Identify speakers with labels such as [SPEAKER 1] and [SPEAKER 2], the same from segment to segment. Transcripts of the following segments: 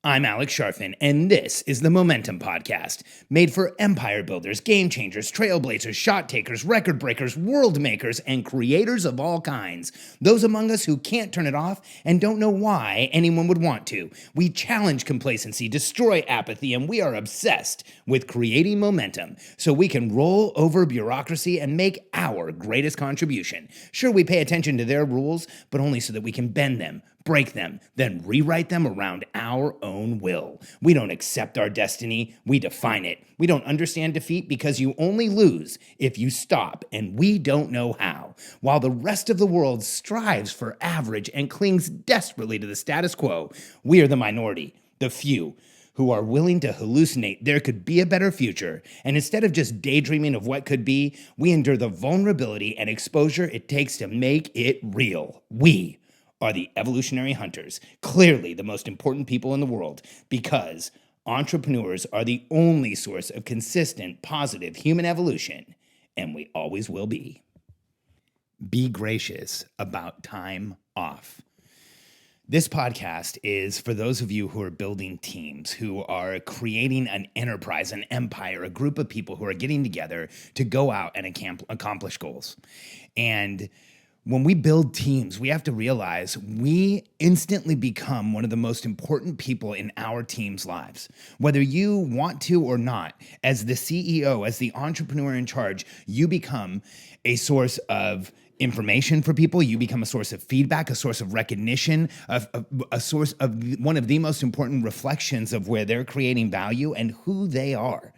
[SPEAKER 1] I'm Alex Sharfin, and this is the Momentum Podcast, made for empire builders, game changers, trailblazers, shot takers, record breakers, world makers, and creators of all kinds. Those among us who can't turn it off and don't know why anyone would want to. We challenge complacency, destroy apathy, and we are obsessed with creating momentum so we can roll over bureaucracy and make our greatest contribution. Sure, we pay attention to their rules, but only so that we can bend them, break them, then rewrite them around our own will. We don't accept our destiny, we define it. We don't understand defeat because you only lose if you stop, and we don't know how. While the rest of the world strives for average and clings desperately to the status quo, we are the minority, the few, who are willing to hallucinate there could be a better future, and instead of just daydreaming of what could be, we endure the vulnerability and exposure it takes to make it real. We are the evolutionary hunters, clearly the most important people in the world, because entrepreneurs are the only source of consistent, positive human evolution, and we always will be. Be gracious about time off. This podcast is for those of you who are building teams, who are creating an enterprise, an empire, a group of people who are getting together to go out and accomplish goals. And when we build teams, we have to realize we instantly become one of the most important people in our team's lives. Whether you want to or not, as the CEO, as the entrepreneur in charge, you become a source of information for people. You become a source of feedback, a source of recognition, a source of one of the most important reflections of where they're creating value and who they are.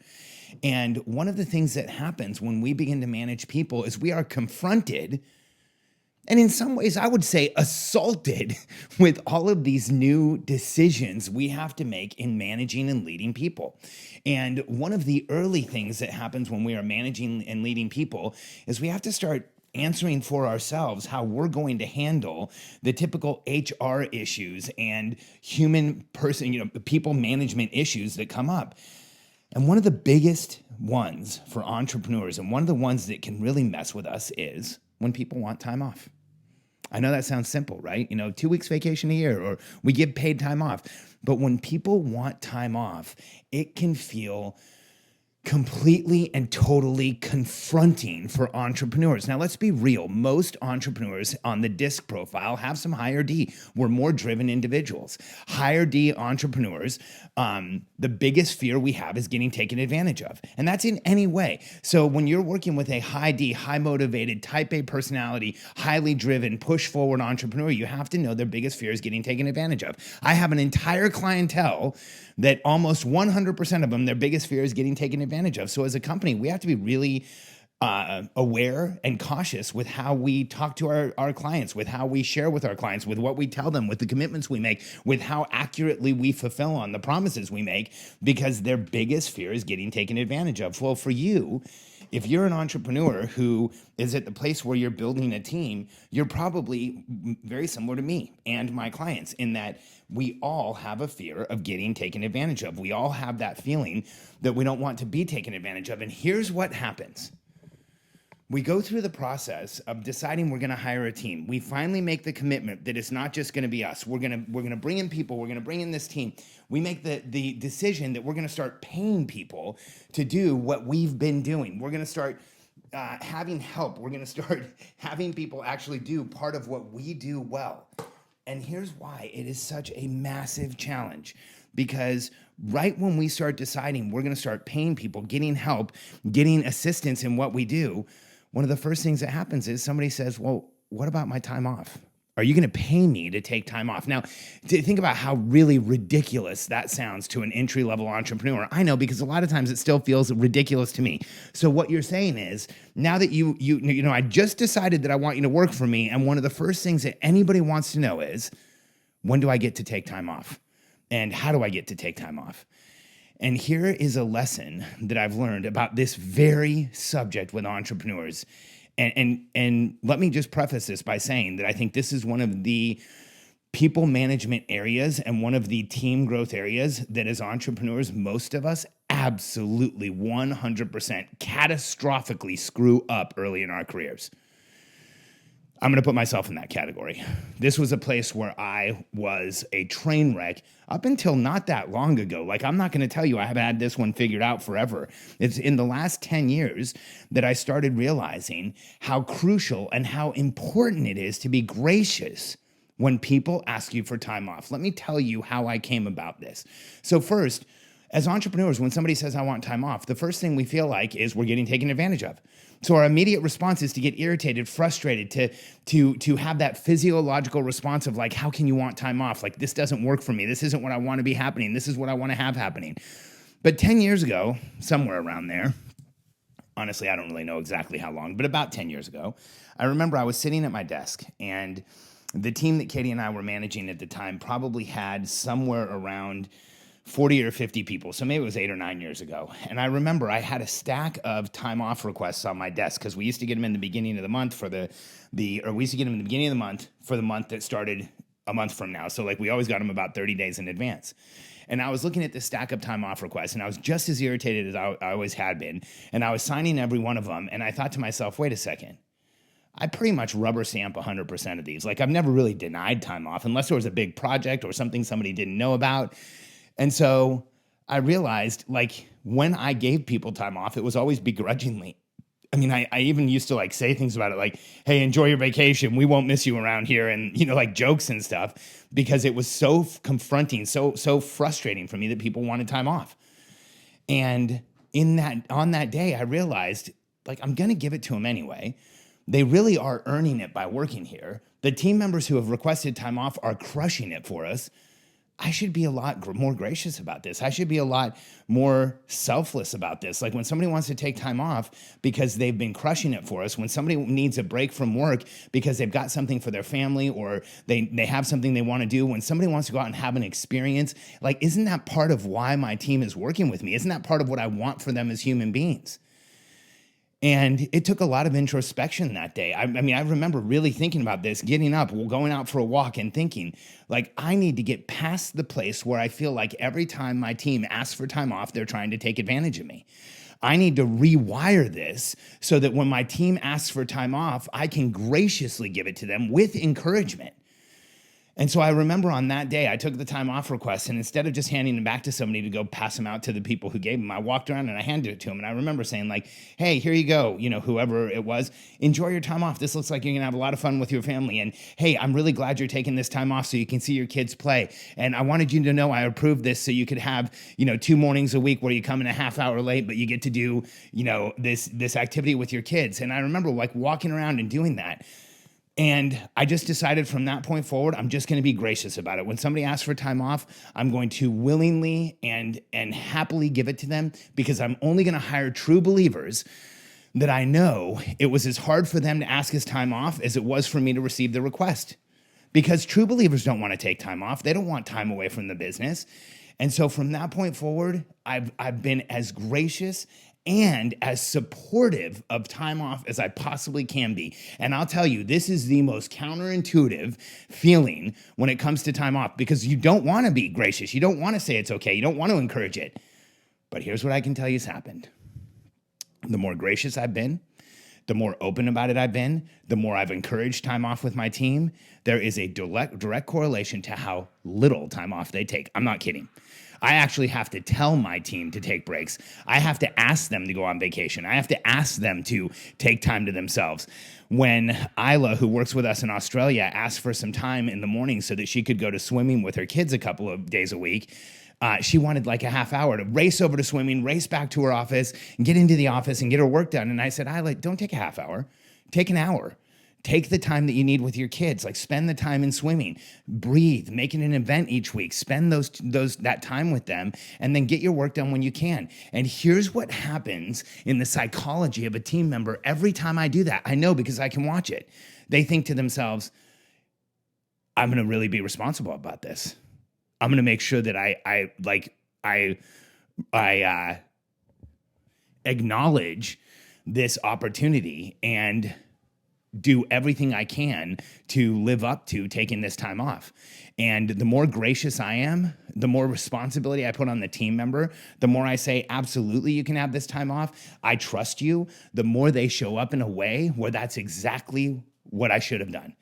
[SPEAKER 1] And one of the things that happens when we begin to manage people is we are confronted, and in some ways, I would say assaulted with all of these new decisions we have to make in managing and leading people. And one of the early things that happens when we are managing and leading people is we have to start answering for ourselves how we're going to handle the typical HR issues and people management issues that come up. And one of the biggest ones for entrepreneurs, and one of the ones that can really mess with us, is when people want time off. I know that sounds simple, right? 2 weeks vacation a year, or we give paid time off. But when people want time off, it can feel completely and totally confronting for entrepreneurs. Now, let's be real. Most entrepreneurs on the DISC profile have some higher D. We're more driven individuals. Higher D entrepreneurs, the biggest fear we have is getting taken advantage of. And that's in any way. So when you're working with a high D, high motivated, type A personality, highly driven, push forward entrepreneur, you have to know their biggest fear is getting taken advantage of. I have an entire clientele that almost 100% of them, their biggest fear is getting taken advantage of. So as a company, we have to be really aware and cautious with how we talk to our clients, with how we share with our clients, with what we tell them, with the commitments we make, with how accurately we fulfill on the promises we make, because their biggest fear is getting taken advantage of. Well, for you, if you're an entrepreneur who is at the place where you're building a team, you're probably very similar to me and my clients in that we all have a fear of getting taken advantage of. We all have that feeling that we don't want to be taken advantage of. And here's what happens. We go through the process of deciding we're going to hire a team. We finally make the commitment that it's not just going to be us. We're going to bring in people. We're going to bring in this team. We make the decision that we're going to start paying people to do what we've been doing. We're going to start having help. We're going to start having people actually do part of what we do well. And here's why it is such a massive challenge. Because right when we start deciding we're going to start paying people, getting help, getting assistance in what we do, one of the first things that happens is somebody says, well, what about my time off? Are you going to pay me to take time off? Now, think about how really ridiculous that sounds to an entry-level entrepreneur. I know, because a lot of times it still feels ridiculous to me. So what you're saying is, now that I just decided that I want you to work for me, and one of the first things that anybody wants to know is, when do I get to take time off? And how do I get to take time off? And here is a lesson that I've learned about this very subject with entrepreneurs. And let me just preface this by saying that I think this is one of the people management areas and one of the team growth areas that as entrepreneurs, most of us absolutely 100% catastrophically screw up early in our careers. I'm going to put myself in that category. This was a place where I was a train wreck up until not that long ago. Like, I'm not going to tell you I have had this one figured out forever. It's in the last 10 years that I started realizing how crucial and how important it is to be gracious when people ask you for time off. Let me tell you how I came about this. So first, as entrepreneurs, when somebody says, I want time off, the first thing we feel like is we're getting taken advantage of. So our immediate response is to get irritated, frustrated, to have that physiological response of like, how can you want time off? Like, this doesn't work for me. This isn't what I want to be happening. This is what I want to have happening. But 10 years ago, somewhere around there, honestly, I don't really know exactly how long, but about 10 years ago, I remember I was sitting at my desk, and the team that Katie and I were managing at the time probably had somewhere around 40 or 50 people. So maybe it was 8 or 9 years ago. And I remember I had a stack of time off requests on my desk because we used to get them in the beginning of the month for we used to get them in the beginning of the month for the month that started a month from now. So like we always got them about 30 days in advance. And I was looking at this stack of time off requests, and I was just as irritated as I always had been. And I was signing every one of them. And I thought to myself, wait a second. I pretty much rubber stamp 100% of these. Like, I've never really denied time off unless there was a big project or something somebody didn't know about. And so I realized, like, when I gave people time off, it was always begrudgingly. I mean, I even used to like say things about it like, hey, enjoy your vacation. We won't miss you around here. And, like jokes and stuff, because it was so confronting, so frustrating for me that people wanted time off. And on that day, I realized, like, I'm going to give it to them anyway. They really are earning it by working here. The team members who have requested time off are crushing it for us. I should be a lot more gracious about this. I should be a lot more selfless about this. Like, when somebody wants to take time off because they've been crushing it for us, when somebody needs a break from work because they've got something for their family or they have something they want to do, when somebody wants to go out and have an experience, like, isn't that part of why my team is working with me? Isn't that part of what I want for them as human beings? And it took a lot of introspection that day. I mean, I remember really thinking about this, getting up, going out for a walk and thinking, like, I need to get past the place where I feel like every time my team asks for time off, they're trying to take advantage of me. I need to rewire this so that when my team asks for time off, I can graciously give it to them with encouragement. And so I remember on that day, I took the time off request, and instead of just handing them back to somebody to go pass them out to the people who gave them, I walked around and I handed it to them. And I remember saying, like, hey, here you go, whoever it was, enjoy your time off. This looks like you're gonna have a lot of fun with your family. And hey, I'm really glad you're taking this time off so you can see your kids play. And I wanted you to know I approved this so you could have, 2 mornings a week where you come in a half hour late, but you get to do, this activity with your kids. And I remember like walking around and doing that. And I just decided from that point forward, I'm just going to be gracious about it. When somebody asks for time off, I'm going to willingly and happily give it to them, because I'm only going to hire true believers that I know it was as hard for them to ask us time off as it was for me to receive the request. Because true believers don't want to take time off. They don't want time away from the business. And so from that point forward, I've been as gracious and as supportive of time off as I possibly can be. And I'll tell you, this is the most counterintuitive feeling when it comes to time off, because you don't want to be gracious. You don't want to say it's okay. You don't want to encourage it. But here's what I can tell you has happened. The more gracious I've been, the more open about it I've been, the more I've encouraged time off with my team, there is a direct correlation to how little time off they take. I'm not kidding. I actually have to tell my team to take breaks. I have to ask them to go on vacation. I have to ask them to take time to themselves. When Isla, who works with us in Australia, asked for some time in the morning so that she could go to swimming with her kids a couple of days a week, she wanted like a half hour to race over to swimming, race back to her office, and get into the office and get her work done. And I said, Isla, don't take a half hour. Take an hour. Take the time that you need with your kids. Like, spend the time in swimming, breathe, make it an event each week, spend that time with them, and then get your work done when you can. And here's what happens in the psychology of a team member every time I do that. I know, because I can watch it. They think to themselves, I'm going to really be responsible about this. I'm going to make sure that I acknowledge this opportunity and do everything I can to live up to taking this time off. And the more gracious I am, the more responsibility I put on the team member, the more I say, absolutely, you can have this time off. I trust you. The more they show up in a way where that's exactly what I should have done.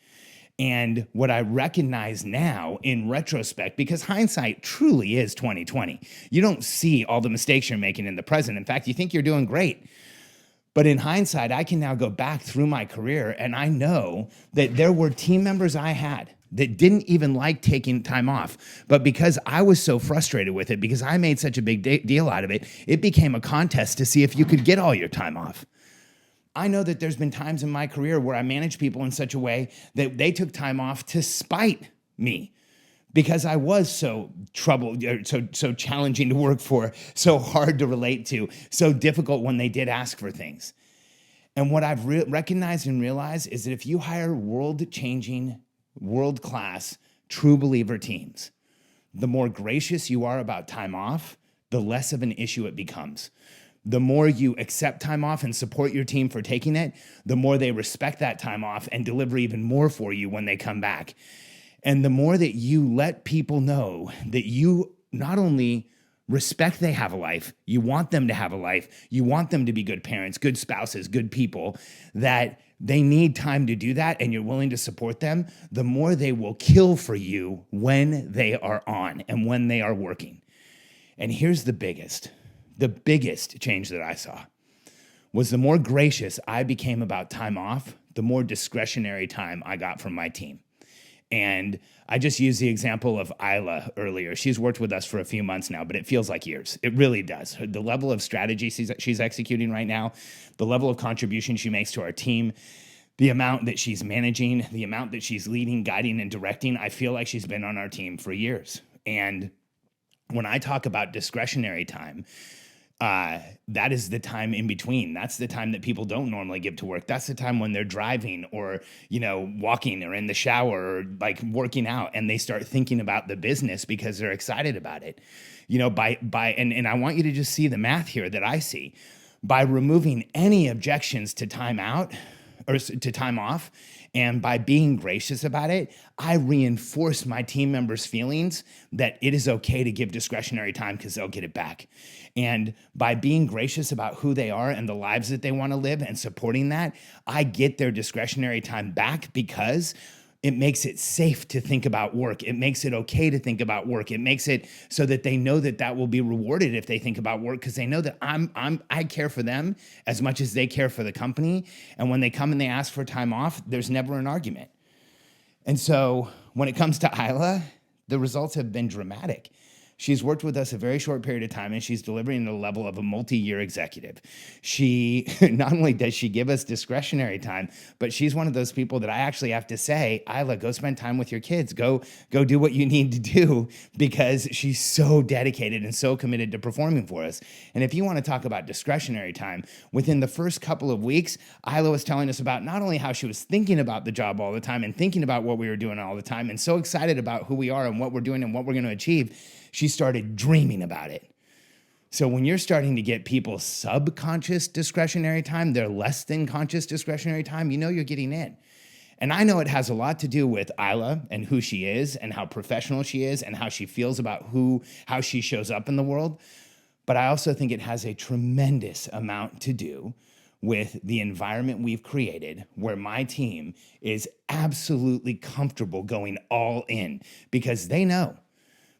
[SPEAKER 1] And what I recognize now in retrospect, because hindsight truly is 2020. You don't see all the mistakes you're making in the present. In fact, you think you're doing great. But in hindsight, I can now go back through my career and I know that there were team members I had that didn't even like taking time off. But because I was so frustrated with it, because I made such a big deal out of it, it became a contest to see if you could get all your time off. I know that there's been times in my career where I managed people in such a way that they took time off to spite me because I was so so challenging to work for, so hard to relate to, so difficult when they did ask for things. And what I've recognized and realized is that if you hire world-changing, world-class, true believer teams, the more gracious you are about time off, the less of an issue it becomes. The more you accept time off and support your team for taking it, the more they respect that time off and deliver even more for you when they come back. And the more that you let people know that you not only respect they have a life, you want them to have a life, you want them to be good parents, good spouses, good people, that they need time to do that and you're willing to support them, the more they will kill for you when they are on and when they are working. And here's the biggest change that I saw was the more gracious I became about time off, the more discretionary time I got from my team. And I just used the example of Isla earlier. She's worked with us for a few months now, but it feels like years. It really does. The level of strategy she's executing right now, the level of contribution she makes to our team, the amount that she's managing, the amount that she's leading, guiding, and directing, I feel like she's been on our team for years. And when I talk about discretionary time, that is the time in between. That's the time that people don't normally give to work. That's the time when they're driving or, walking or in the shower or like working out and they start thinking about the business because they're excited about it. And I want you to just see the math here that I see. By removing any objections to time out or to time off, and by being gracious about it, I reinforce my team members' feelings that it is okay to give discretionary time because they'll get it back. And by being gracious about who they are and the lives that they want to live and supporting that, I get their discretionary time back because it makes it safe to think about work. It makes it okay to think about work. It makes it so that they know that will be rewarded if they think about work because they know that I care for them as much as they care for the company. And when they come and they ask for time off, there's never an argument. And so when it comes to Isla, the results have been dramatic. She's worked with us a very short period of time, and she's delivering at a level of a multi-year executive. She not only does she give us discretionary time, but she's one of those people that I actually have to say, Isla, go spend time with your kids. Go do what you need to do because she's so dedicated and so committed to performing for us. And if you want to talk about discretionary time, within the first couple of weeks, Isla was telling us about not only how she was thinking about the job all the time and thinking about what we were doing all the time and so excited about who we are and what we're doing and what we're going to achieve, she started dreaming about it. So when you're starting to get people subconscious discretionary time, their less than conscious discretionary time, you're getting in. And I know it has a lot to do with Isla and who she is and how professional she is and how she feels about how she shows up in the world. But I also think it has a tremendous amount to do with the environment we've created where my team is absolutely comfortable going all in because they know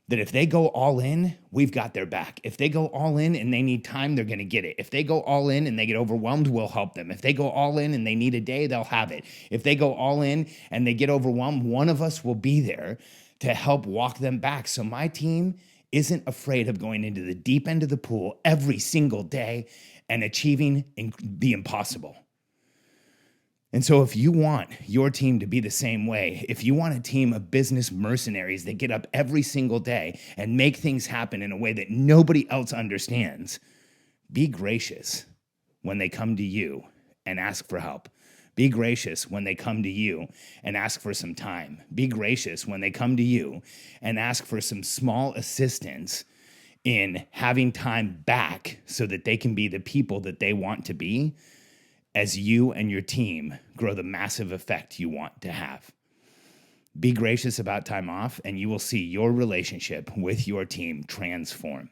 [SPEAKER 1] that if they go all in, we've got their back. If they go all in and they need time, they're going to get it. If they go all in and they get overwhelmed, we'll help them. If they go all in and they need a day, they'll have it. If they go all in and they get overwhelmed, one of us will be there to help walk them back. So my team isn't afraid of going into the deep end of the pool every single day and achieving the impossible. And so if you want your team to be the same way, if you want a team of business mercenaries that get up every single day and make things happen in a way that nobody else understands, be gracious when they come to you and ask for help. Be gracious when they come to you and ask for some time. Be gracious when they come to you and ask for some small assistance in having time back so that they can be the people that they want to be as you and your team grow the massive effect you want to have. Be gracious about time off, and you will see your relationship with your team transform.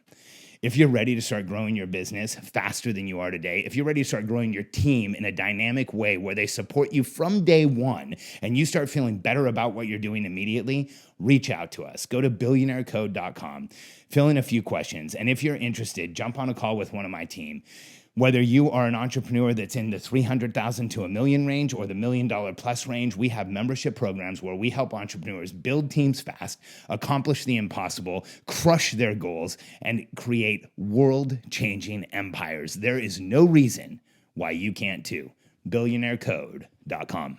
[SPEAKER 1] If you're ready to start growing your business faster than you are today, if you're ready to start growing your team in a dynamic way where they support you from day one and you start feeling better about what you're doing immediately, reach out to us. Go to billionairecode.com, fill in a few questions, and if you're interested, jump on a call with one of my team. Whether you are an entrepreneur that's in the 300,000 to a million range or the $1 million plus range, we have membership programs where we help entrepreneurs build teams fast, accomplish the impossible, crush their goals, and create world-changing empires. There is no reason why you can't too. billionairecode.com.